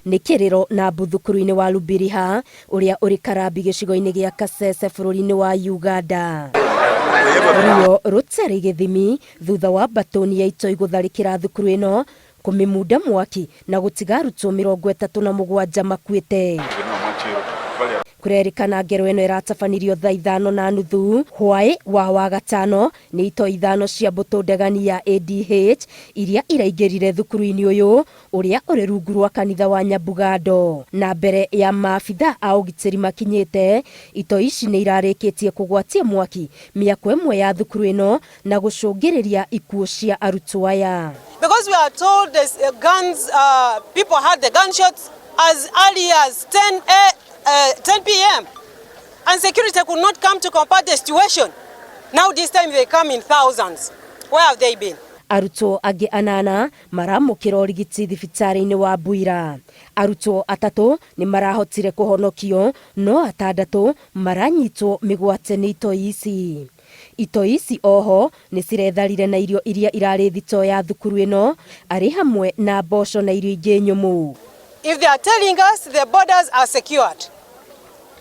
Nĩ kĩrĩro na thukuru-inĩ wa Lubiriha ũrĩa ũrĩ Karambi gĩcigo-inĩ gĩa Kasese bũrũri-inĩ wa Uganda. Ruo rũtarĩ gĩthimi thutha wa batoni ya Itoi gũtharĩkĩra thukuru ĩno, kũmĩmunda mwaki na gũtiga arutwo 37 makuĩte. Kũrerĩkana ngero ĩno ĩratabanirio thaa 5:30 hwaĩ wa wagatano nĩ Itoi 5 cia mbũtũ ndegani ya ADF iria iraingĩrire thukuru-inĩ ũyũ ũrĩa ũrĩ rungu rwa kanitha wa Nyambugando. Na mbere ya maabitha a ũgitĩri makinyĩte, Itoi ici nĩ irarĩkĩtie kũgwatia mwaki mĩako ĩmwe ya thukuru ĩno na gũcũngĩrĩria ikuũ cia arutwo aya. Because we are told the guns, people had the gunshots as early as 10 p.m. and security could not come to combat the situation. Now this time they come in thousands. Where have they been? Arutwo angĩ 8 maramũkĩra ũrigiti thibitarĩ-inĩ wa Bwira. Arutwo 3 nĩ marahotire kũhonokio, no 6 maranyitwo mĩgwate nĩ Itoi ici. Itoi ici oho nĩ ciretharire na irio iria irarĩ thito ya thukuru ĩno, arĩ hamwe na mboco na irio ingĩ nyũmũ. If they are telling us the borders are secured,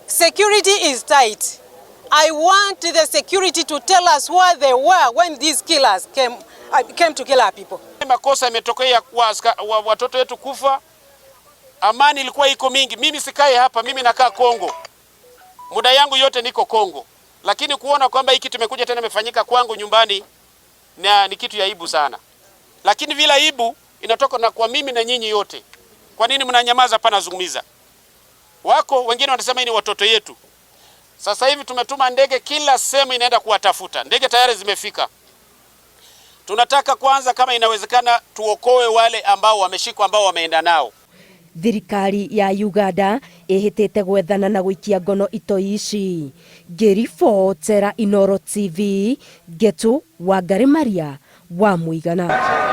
security is tight, I want the security to tell us where they were when these killers came to kill our people. Makosa imetokea kwa watoto wetu kufa. Amani ilikuwa iko mingi. Mimi sikai hapa, mimi nakaa Kongo. Muda yangu yote niko Kongo. Lakini kuona kwamba hiki tumekuja tena imefanyika kwangu nyumbani ni kitu ya aibu sana. Lakini vile aibu inatoka na kwa mimi na nyinyi yote. Kwa nini mnanyamaza hapa nazungumza? Wako wengine wanasema hii ni watoto yetu. Sasa hivi tumetuma ndege kila sehemu inaenda kuwatafuta. Ndege tayari zimefika. Tunataka kwanza kama inawezekana tuokoe wale ambao wameshikwa ambao wameenda nao. Thirikari ya Uganda ĩhĩtĩte gwethana na gũikia ngono Itoi ici. Ngĩribotera Inooro TV, Getu Wangari Maria wa Mũigana.